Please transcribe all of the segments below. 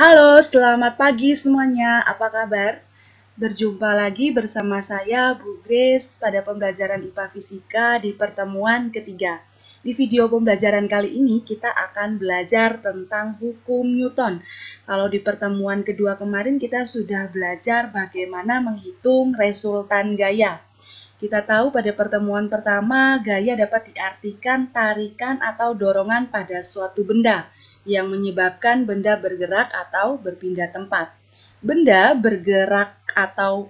Halo, selamat pagi semuanya. Apa kabar? Berjumpa lagi bersama saya, Bu Grace, pada pembelajaran IPA Fisika di pertemuan ketiga. Di video pembelajaran kali ini, kita akan belajar tentang hukum Newton. Kalau di pertemuan kedua kemarin, kita sudah belajar bagaimana menghitung resultan gaya. Kita tahu pada pertemuan pertama, gaya dapat diartikan tarikan atau dorongan pada suatu benda yang menyebabkan benda bergerak atau berpindah tempat. Benda bergerak atau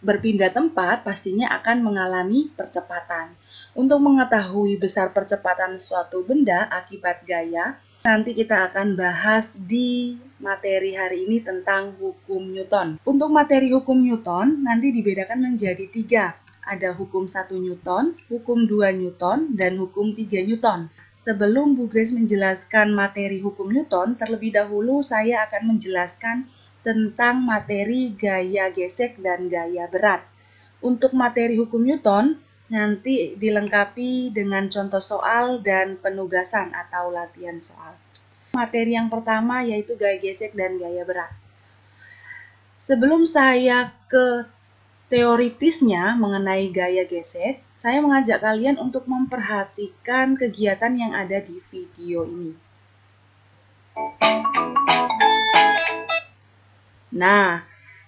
berpindah tempat pastinya akan mengalami percepatan. Untuk mengetahui besar percepatan suatu benda akibat gaya, nanti kita akan bahas di materi hari ini tentang hukum Newton. Untuk materi hukum Newton nanti dibedakan menjadi 3. Ada hukum 1 Newton, hukum 2 Newton, dan hukum 3 Newton. Sebelum Bu Grace menjelaskan materi hukum Newton, terlebih dahulu saya akan menjelaskan tentang materi gaya gesek dan gaya berat. Untuk materi hukum Newton, nanti dilengkapi dengan contoh soal dan penugasan atau latihan soal. Materi yang pertama yaitu gaya gesek dan gaya berat. Sebelum saya ke teoritisnya mengenai gaya gesek, saya mengajak kalian untuk memperhatikan kegiatan yang ada di video ini. Nah,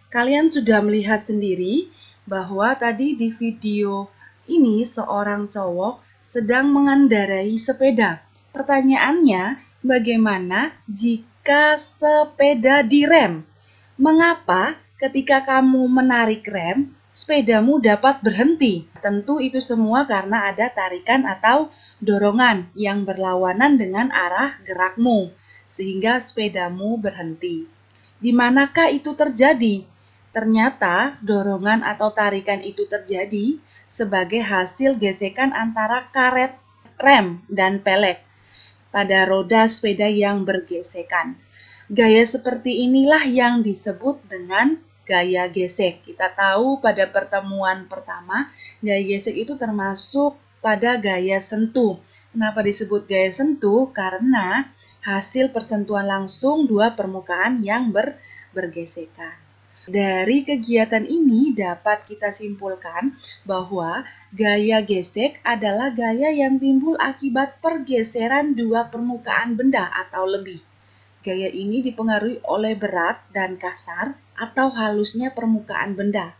kalian sudah melihat sendiri bahwa tadi di video ini seorang cowok sedang mengendarai sepeda. Pertanyaannya, bagaimana jika sepeda direm? Mengapa ketika kamu menarik rem, sepedamu dapat berhenti? Tentu itu semua karena ada tarikan atau dorongan yang berlawanan dengan arah gerakmu, sehingga sepedamu berhenti. Di manakah itu terjadi? Ternyata dorongan atau tarikan itu terjadi sebagai hasil gesekan antara karet rem dan pelek pada roda sepeda yang bergesekan. Gaya seperti inilah yang disebut dengan gaya gesek. Kita tahu pada pertemuan pertama, gaya gesek itu termasuk pada gaya sentuh. Kenapa disebut gaya sentuh? Karena hasil persentuhan langsung dua permukaan yang bergesekan. Dari kegiatan ini dapat kita simpulkan bahwa gaya gesek adalah gaya yang timbul akibat pergeseran dua permukaan benda atau lebih. Gaya ini dipengaruhi oleh berat dan kasar atau halusnya permukaan benda.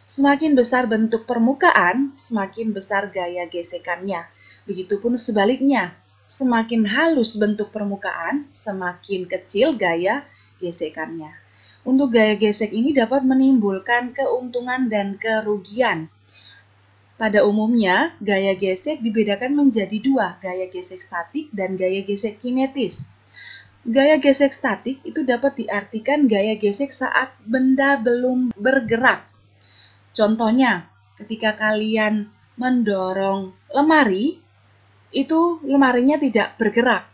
Semakin besar bentuk permukaan, semakin besar gaya gesekannya. Begitupun sebaliknya, semakin halus bentuk permukaan, semakin kecil gaya gesekannya. Untuk gaya gesek ini dapat menimbulkan keuntungan dan kerugian. Pada umumnya, gaya gesek dibedakan menjadi dua, gaya gesek statik dan gaya gesek kinetis. Gaya gesek statik itu dapat diartikan gaya gesek saat benda belum bergerak. Contohnya, ketika kalian mendorong lemari, itu lemarinya tidak bergerak.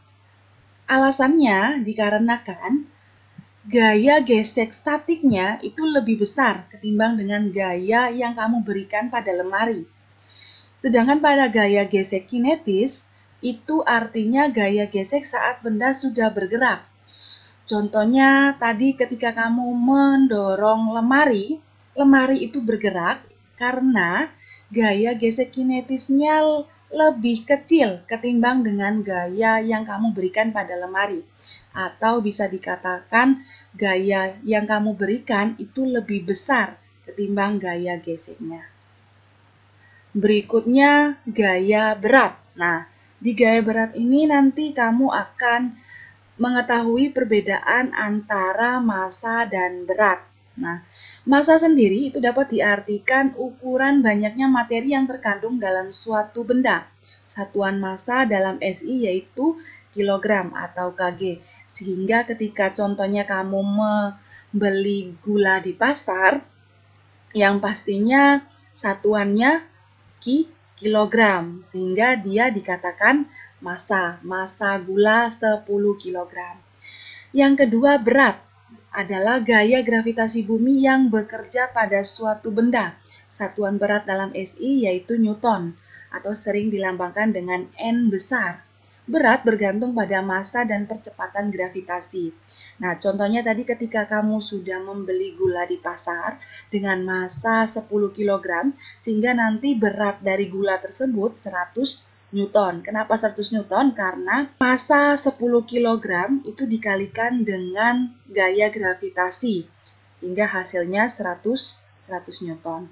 Alasannya dikarenakan gaya gesek statiknya itu lebih besar ketimbang dengan gaya yang kamu berikan pada lemari. Sedangkan pada gaya gesek kinetis, itu artinya gaya gesek saat benda sudah bergerak. Contohnya tadi ketika kamu mendorong lemari, lemari itu bergerak karena gaya gesek kinetisnya lebih kecil ketimbang dengan gaya yang kamu berikan pada lemari. Atau bisa dikatakan gaya yang kamu berikan itu lebih besar ketimbang gaya geseknya. Berikutnya gaya berat. Nah, di gaya berat ini nanti kamu akan mengetahui perbedaan antara massa dan berat. Nah, massa sendiri itu dapat diartikan ukuran banyaknya materi yang terkandung dalam suatu benda. Satuan massa dalam SI yaitu kilogram atau kg. Sehingga ketika contohnya kamu membeli gula di pasar, yang pastinya satuannya kilogram, sehingga dia dikatakan massa gula 10 kg. Yang kedua, berat adalah gaya gravitasi bumi yang bekerja pada suatu benda. Satuan berat dalam SI yaitu Newton atau sering dilambangkan dengan N besar. Berat bergantung pada massa dan percepatan gravitasi. Nah, contohnya tadi ketika kamu sudah membeli gula di pasar dengan massa 10 kg, sehingga nanti berat dari gula tersebut 100 Newton. Kenapa 100 Newton? Karena massa 10 kg itu dikalikan dengan gaya gravitasi, sehingga hasilnya 100 Newton.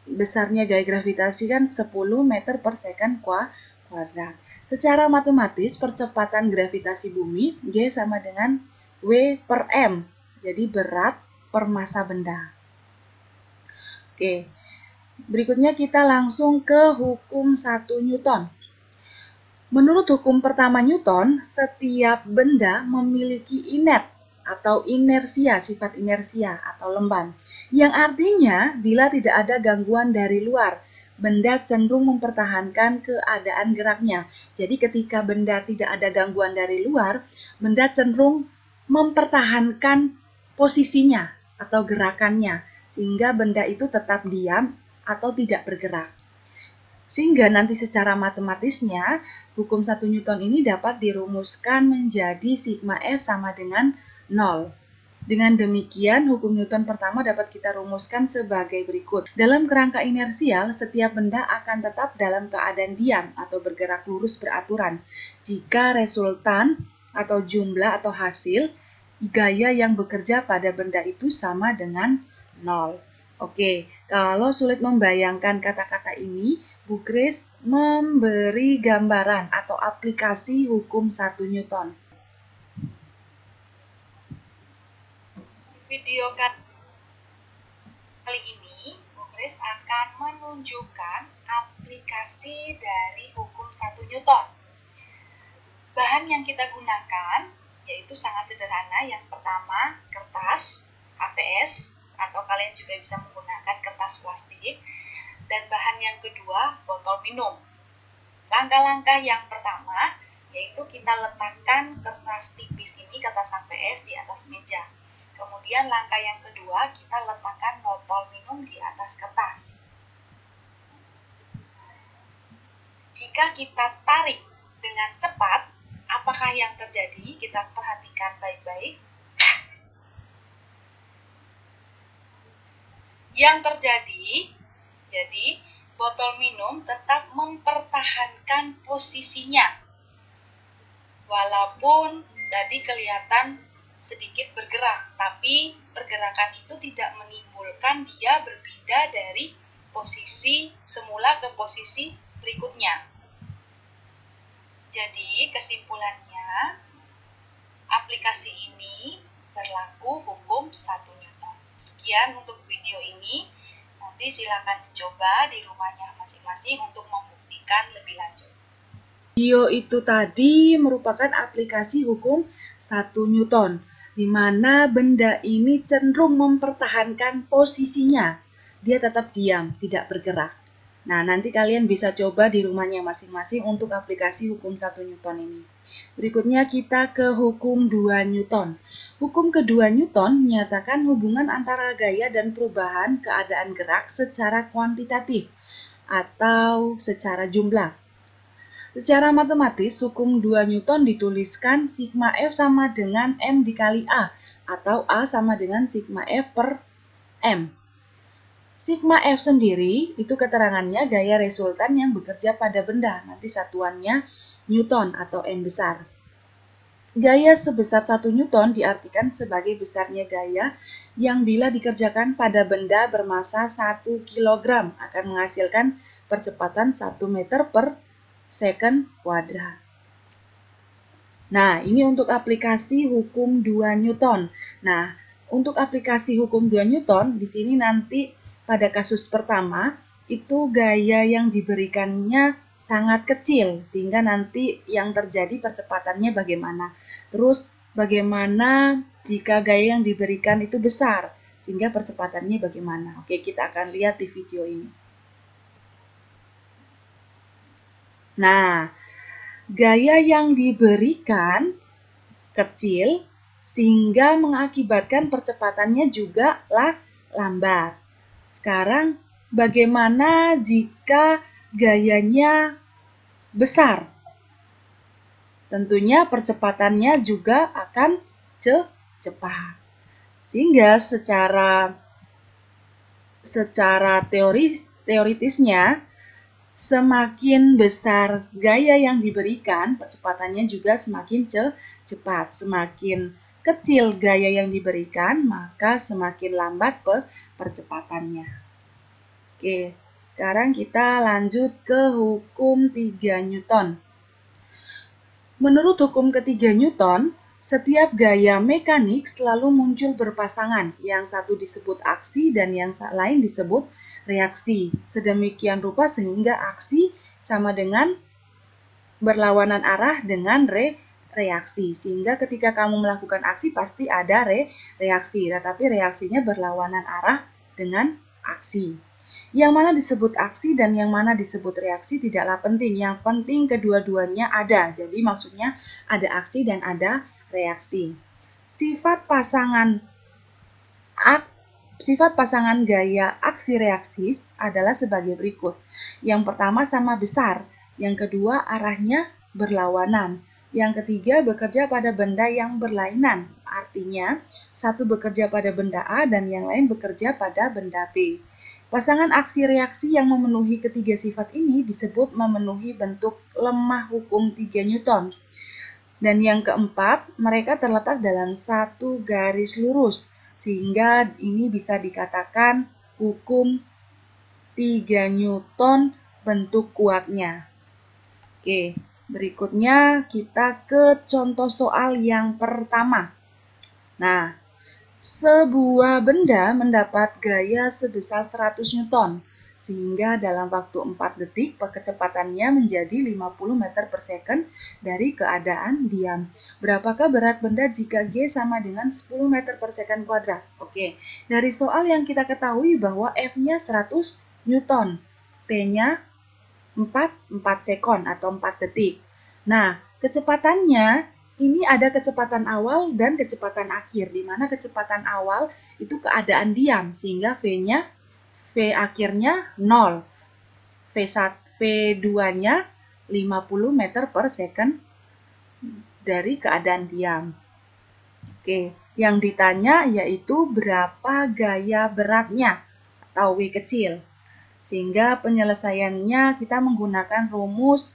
Besarnya gaya gravitasi kan 10 meter per second kuadrat. Secara matematis, percepatan gravitasi bumi G sama dengan W per M. Jadi berat per massa benda. Oke, berikutnya kita langsung ke hukum 1 Newton. Menurut hukum pertama Newton, setiap benda memiliki inert atau inersia, sifat inersia atau lemban, yang artinya bila tidak ada gangguan dari luar, benda cenderung mempertahankan keadaan geraknya. Jadi ketika benda tidak ada gangguan dari luar, benda cenderung mempertahankan posisinya atau gerakannya, sehingga benda itu tetap diam atau tidak bergerak. Sehingga nanti secara matematisnya, hukum 1 Newton ini dapat dirumuskan menjadi sigma F sama dengan 0. Dengan demikian, hukum Newton pertama dapat kita rumuskan sebagai berikut. Dalam kerangka inersial, setiap benda akan tetap dalam keadaan diam atau bergerak lurus beraturan jika resultan atau jumlah atau hasil gaya yang bekerja pada benda itu sama dengan 0. Oke, kalau sulit membayangkan kata-kata ini, Bu Grace memberi gambaran atau aplikasi hukum 1 Newton. Video kali ini, Bu Grace akan menunjukkan aplikasi dari hukum 1 Newton. Bahan yang kita gunakan yaitu sangat sederhana. Yang pertama, kertas AVS, atau kalian juga bisa menggunakan kertas plastik. Dan bahan yang kedua, botol minum. Langkah-langkah yang pertama yaitu kita letakkan kertas tipis ini, kertas AVS, di atas meja. Kemudian langkah yang kedua, kita letakkan botol minum di atas kertas. Jika kita tarik dengan cepat, apakah yang terjadi? Kita perhatikan baik-baik. Yang terjadi, jadi botol minum tetap mempertahankan posisinya. Walaupun tadi kelihatan sedikit bergerak, tapi pergerakan itu tidak menimbulkan dia berpindah dari posisi semula ke posisi berikutnya. Jadi kesimpulannya, aplikasi ini berlaku hukum 1 Newton. Sekian untuk video ini. Nanti silakan dicoba di rumahnya masing-masing untuk membuktikan lebih lanjut. Video itu tadi merupakan aplikasi hukum 1 Newton, di mana benda ini cenderung mempertahankan posisinya. Dia tetap diam, tidak bergerak. Nah, nanti kalian bisa coba di rumahnya masing-masing untuk aplikasi hukum 1 Newton ini. Berikutnya kita ke hukum 2 Newton. Hukum kedua Newton menyatakan hubungan antara gaya dan perubahan keadaan gerak secara kuantitatif atau secara jumlah. Secara matematis, hukum 2 Newton dituliskan sigma F sama dengan M dikali A, atau A sama dengan sigma F per M. Sigma F sendiri, itu keterangannya gaya resultan yang bekerja pada benda, nanti satuannya Newton atau N besar. Gaya sebesar 1 Newton diartikan sebagai besarnya gaya yang bila dikerjakan pada benda bermassa 1 kg akan menghasilkan percepatan 1 meter per second kuadrat. Nah, ini untuk aplikasi hukum 2 Newton. Nah, untuk aplikasi hukum 2 Newton, di sini nanti pada kasus pertama, itu gaya yang diberikannya sangat kecil, sehingga nanti yang terjadi percepatannya bagaimana. Terus, bagaimana jika gaya yang diberikan itu besar, sehingga percepatannya bagaimana. Oke, kita akan lihat di video ini. Nah, gaya yang diberikan kecil sehingga mengakibatkan percepatannya juga lambat. Sekarang, bagaimana jika gayanya besar? tentunya percepatannya juga akan cepat. Sehingga secara teoritisnya, semakin besar gaya yang diberikan, percepatannya juga semakin cepat. Semakin kecil gaya yang diberikan, maka semakin lambat percepatannya. Oke, sekarang kita lanjut ke hukum 3 Newton. Menurut hukum ketiga Newton, setiap gaya mekanik selalu muncul berpasangan, yang satu disebut aksi dan yang lain disebut reaksi. Sedemikian rupa sehingga aksi sama dengan berlawanan arah dengan reaksi. Sehingga ketika kamu melakukan aksi pasti ada reaksi, tetapi reaksinya berlawanan arah dengan aksi. Yang mana disebut aksi dan yang mana disebut reaksi tidaklah penting. Yang penting kedua-duanya ada. Jadi maksudnya ada aksi dan ada reaksi. Sifat pasangan gaya aksi reaksis adalah sebagai berikut. Yang pertama sama besar. Yang kedua arahnya berlawanan. Yang ketiga bekerja pada benda yang berlainan. Artinya satu bekerja pada benda A dan yang lain bekerja pada benda B. Pasangan aksi reaksi yang memenuhi ketiga sifat ini disebut memenuhi bentuk lemah hukum 3 Newton. Dan yang keempat, mereka terletak dalam satu garis lurus, sehingga ini bisa dikatakan hukum 3 Newton bentuk kuatnya. Oke, berikutnya kita ke contoh soal yang pertama. Nah, sebuah benda mendapat gaya sebesar 100 Newton, sehingga dalam waktu 4 detik kecepatannya menjadi 50 meter per second dari keadaan diam. Berapakah berat benda jika G sama dengan 10 meter per second kuadrat? Oke, dari soal yang kita ketahui bahwa F-nya 100 Newton, T-nya 4 sekon atau 4 detik. Nah, kecepatannya ini ada kecepatan awal dan kecepatan akhir, di mana kecepatan awal itu keadaan diam, sehingga V akhirnya 0, V2-nya 50 meter per second dari keadaan diam. Oke, yang ditanya yaitu berapa gaya beratnya atau W kecil. Sehingga penyelesaiannya kita menggunakan rumus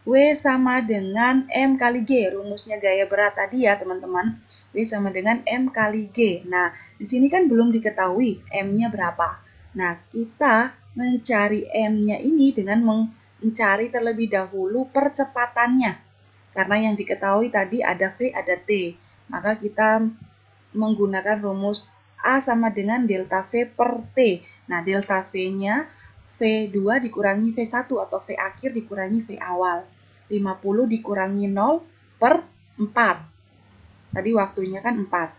W sama dengan M kali G, rumusnya gaya berat tadi ya teman-teman. W sama dengan M kali G. Nah, di sini kan belum diketahui M-nya berapa. Nah, kita mencari M-nya ini dengan mencari terlebih dahulu percepatannya. Karena yang diketahui tadi ada V, ada T. Maka kita menggunakan rumus A sama dengan delta V per T. Nah, delta V-nya V2 dikurangi V1 atau V akhir dikurangi V awal. 50 dikurangi 0 per 4. Tadi waktunya kan 4.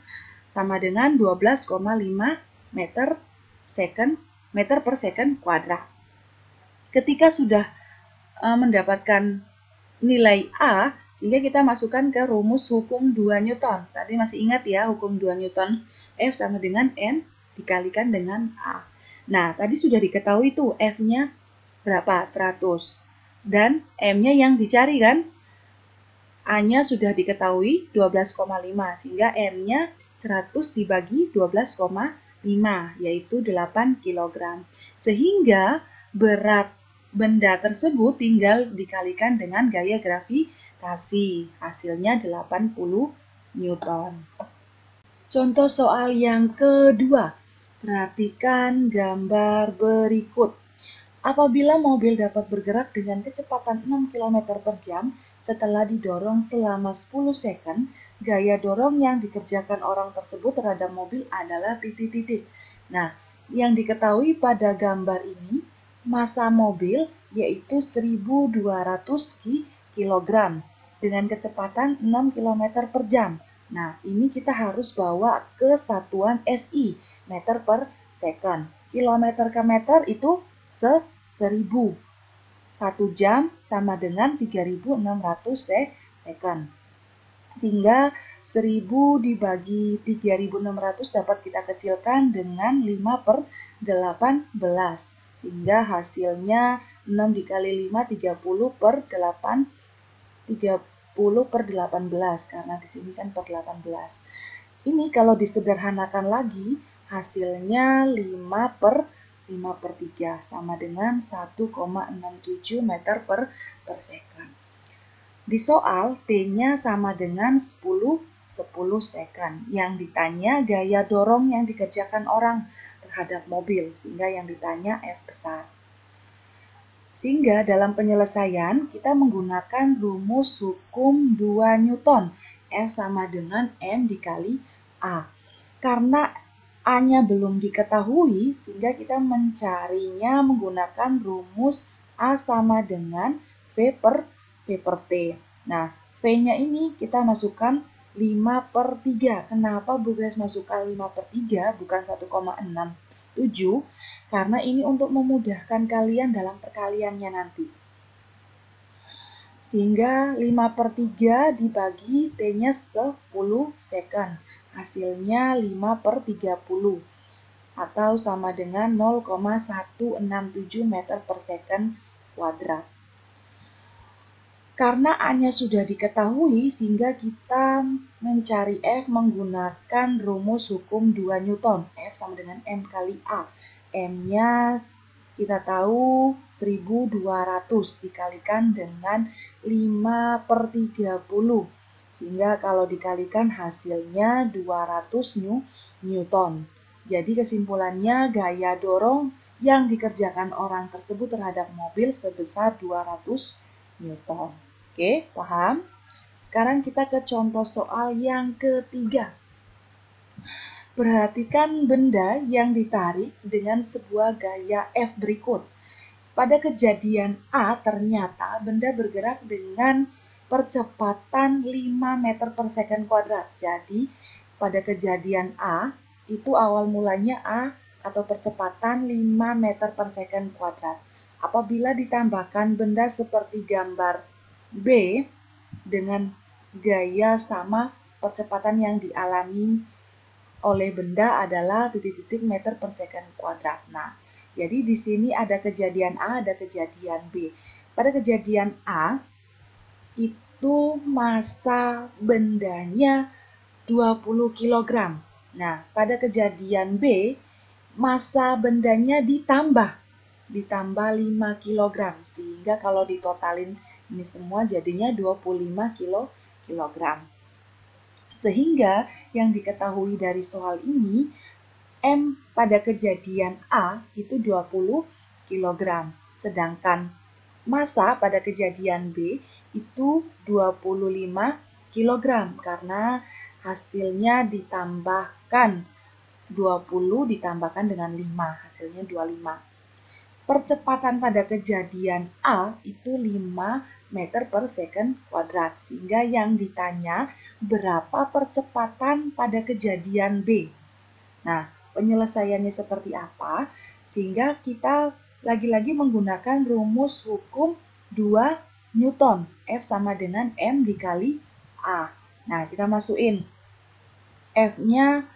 Sama dengan 12,5 meter per second kuadrat. Ketika sudah mendapatkan nilai A, sehingga kita masukkan ke rumus hukum 2 Newton. Tadi masih ingat ya, hukum 2 Newton, F sama dengan N dikalikan dengan A. Nah, tadi sudah diketahui tuh F-nya berapa? 100. Dan M-nya yang dicari kan? A-nya sudah diketahui 12,5, sehingga M-nya 100 dibagi 12,5, yaitu 8 kg. Sehingga berat benda tersebut tinggal dikalikan dengan gaya gravitasi. Hasilnya 80 Newton. Contoh soal yang kedua. Perhatikan gambar berikut. Apabila mobil dapat bergerak dengan kecepatan 6 km per jam setelah didorong selama 10 second, gaya dorong yang dikerjakan orang tersebut terhadap mobil adalah titik-titik. Nah, yang diketahui pada gambar ini, massa mobil yaitu 1200 kg dengan kecepatan 6 km per jam. Nah, ini kita harus bawa ke satuan SI, meter per second. Kilometer ke meter itu 1000. 1 jam sama dengan 3600 second. Sehingga 1000 dibagi 3600 dapat kita kecilkan dengan 5 per 18. Sehingga hasilnya 6 dikali 5, 30 per 8, per 18, karena di sini kan per 18. Ini kalau disederhanakan lagi, hasilnya 5 per 3, sama dengan 1,67 meter per second. Di soal, T-nya sama dengan 10 second. Yang ditanya gaya dorong yang dikerjakan orang terhadap mobil, sehingga yang ditanya F besar. Sehingga dalam penyelesaian kita menggunakan rumus hukum 2 Newton. F sama dengan M dikali A. Karena A-nya belum diketahui, sehingga kita mencarinya menggunakan rumus A sama dengan V per T. Nah, V-nya ini kita masukkan 5 per 3. Kenapa Bu Grace masukkan 5 per 3 bukan 1,67? Karena ini untuk memudahkan kalian dalam perkaliannya nanti. Sehingga 5 per 3 dibagi T-nya 10 second. Hasilnya 5 per 30. Atau sama dengan 0,167 meter per second kuadrat. Karena A-nya sudah diketahui, sehingga kita mencari F menggunakan rumus hukum 2 Newton. F sama dengan M kali A. M-nya kita tahu 1200 dikalikan dengan 5 per 30. Sehingga kalau dikalikan hasilnya 200 Newton. Jadi kesimpulannya gaya dorong yang dikerjakan orang tersebut terhadap mobil sebesar 200 Newton. Oke, paham? Sekarang kita ke contoh soal yang ketiga. Perhatikan benda yang ditarik dengan sebuah gaya F berikut. Pada kejadian A, ternyata benda bergerak dengan percepatan 5 meter per second kuadrat. Jadi, pada kejadian A, itu awal mulanya A atau percepatan 5 meter per second kuadrat. Apabila ditambahkan benda seperti gambar B dengan gaya sama, percepatan yang dialami oleh benda adalah titik-titik meter per second kuadrat. Nah, jadi di sini ada kejadian A, ada kejadian B. Pada kejadian A, itu massa bendanya 20 kg. Nah, pada kejadian B, massa bendanya ditambah 5 kg. Sehingga kalau ditotalin ini semua jadinya 25 kg. Sehingga yang diketahui dari soal ini, M pada kejadian A itu 20 kg. Sedangkan massa pada kejadian B itu 25 kg. Karena hasilnya ditambahkan 20 ditambahkan dengan 5, hasilnya 25. Percepatan pada kejadian A itu 5 meter per second kuadrat. Sehingga yang ditanya berapa percepatan pada kejadian B. Nah, penyelesaiannya seperti apa? Sehingga kita lagi-lagi menggunakan rumus hukum 2 Newton. F sama dengan M dikali A. Nah, kita masukin F-nya,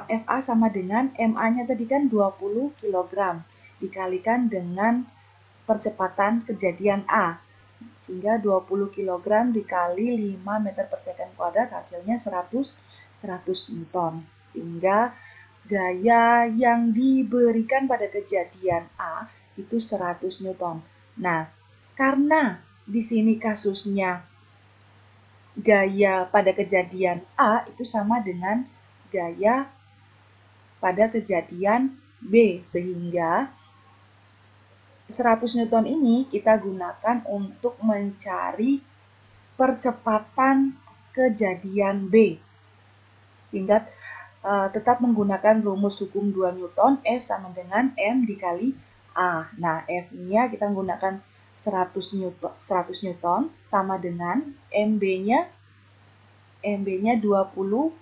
FA sama dengan MA-nya tadi kan 20 kg. Dikalikan dengan percepatan kejadian A. Sehingga 20 kg dikali 5 meter per second kuadrat hasilnya 100 Newton. Sehingga gaya yang diberikan pada kejadian A itu 100 Newton. Nah, karena di sini kasusnya gaya pada kejadian A itu sama dengan gaya pada kejadian B, sehingga 100 Newton ini kita gunakan untuk mencari percepatan kejadian B. Sehingga tetap menggunakan rumus hukum 2 Newton, F sama dengan M dikali A. Nah, F-nya kita gunakan 100 Newton sama dengan MB-nya 25.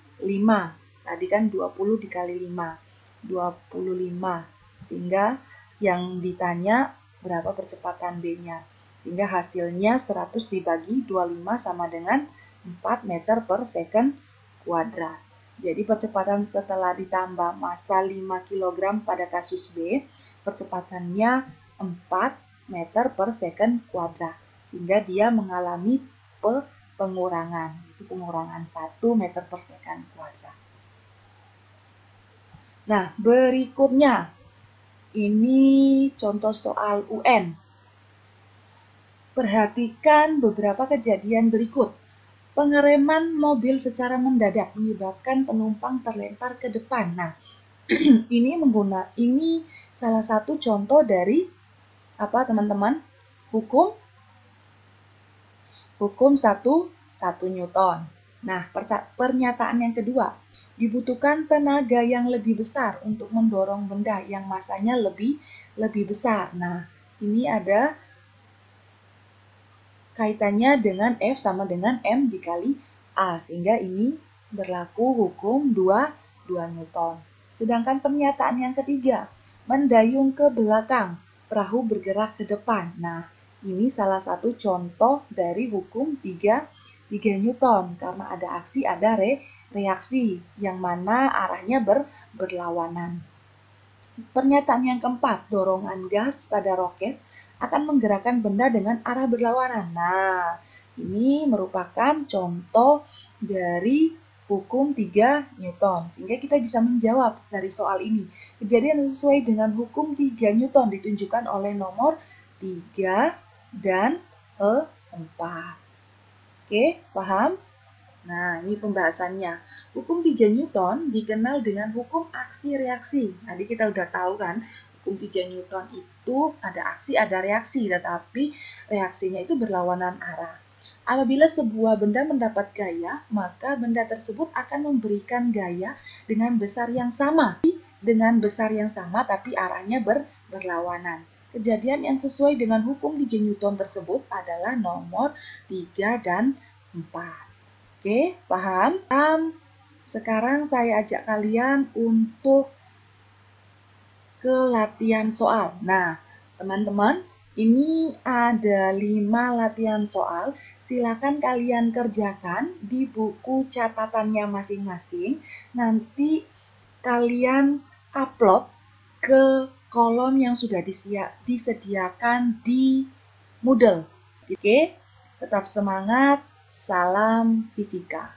Tadi kan 20 dikali 5, 25. Sehingga yang ditanya berapa percepatan B-nya. Sehingga hasilnya 100 dibagi 25 sama dengan 4 meter per second kuadrat. Jadi percepatan setelah ditambah massa 5 kg pada kasus B, percepatannya 4 meter per second kuadrat. Sehingga dia mengalami pengurangan. Itu pengurangan 1 meter per second kuadrat. Nah, berikutnya. Ini contoh soal UN. Perhatikan beberapa kejadian berikut. Pengereman mobil secara mendadak menyebabkan penumpang terlempar ke depan. Nah, ini salah satu contoh dari apa, teman-teman? Hukum 1 Newton. Nah, pernyataan yang kedua, dibutuhkan tenaga yang lebih besar untuk mendorong benda yang masanya lebih besar. Nah, ini ada kaitannya dengan F sama dengan M dikali A, sehingga ini berlaku hukum 2 Newton. Sedangkan pernyataan yang ketiga, mendayung ke belakang, perahu bergerak ke depan. Nah, ini salah satu contoh dari hukum 3 Newton, karena ada aksi, ada reaksi, yang mana arahnya berlawanan. Pernyataan yang keempat, dorongan gas pada roket akan menggerakkan benda dengan arah berlawanan. Nah, ini merupakan contoh dari hukum 3 Newton, sehingga kita bisa menjawab dari soal ini. Kejadian sesuai dengan hukum 3 Newton ditunjukkan oleh nomor 3 dan 4. Oke, paham? Nah, ini pembahasannya. Hukum 3 Newton dikenal dengan hukum aksi-reaksi. Tadi kita udah tahu kan, hukum 3 Newton itu ada aksi, ada reaksi, tetapi reaksinya itu berlawanan arah. Apabila sebuah benda mendapat gaya, maka benda tersebut akan memberikan gaya dengan besar yang sama. Tapi arahnya berlawanan. Kejadian yang sesuai dengan hukum 3 Newton tersebut adalah nomor 3 dan 4. Oke, paham? Sekarang saya ajak kalian untuk ke latihan soal. Nah, teman-teman, ini ada 5 latihan soal. Silakan kalian kerjakan di buku catatannya masing-masing. Nanti kalian upload ke kolom yang sudah disediakan di Moodle. Oke, tetap semangat. Salam fisika.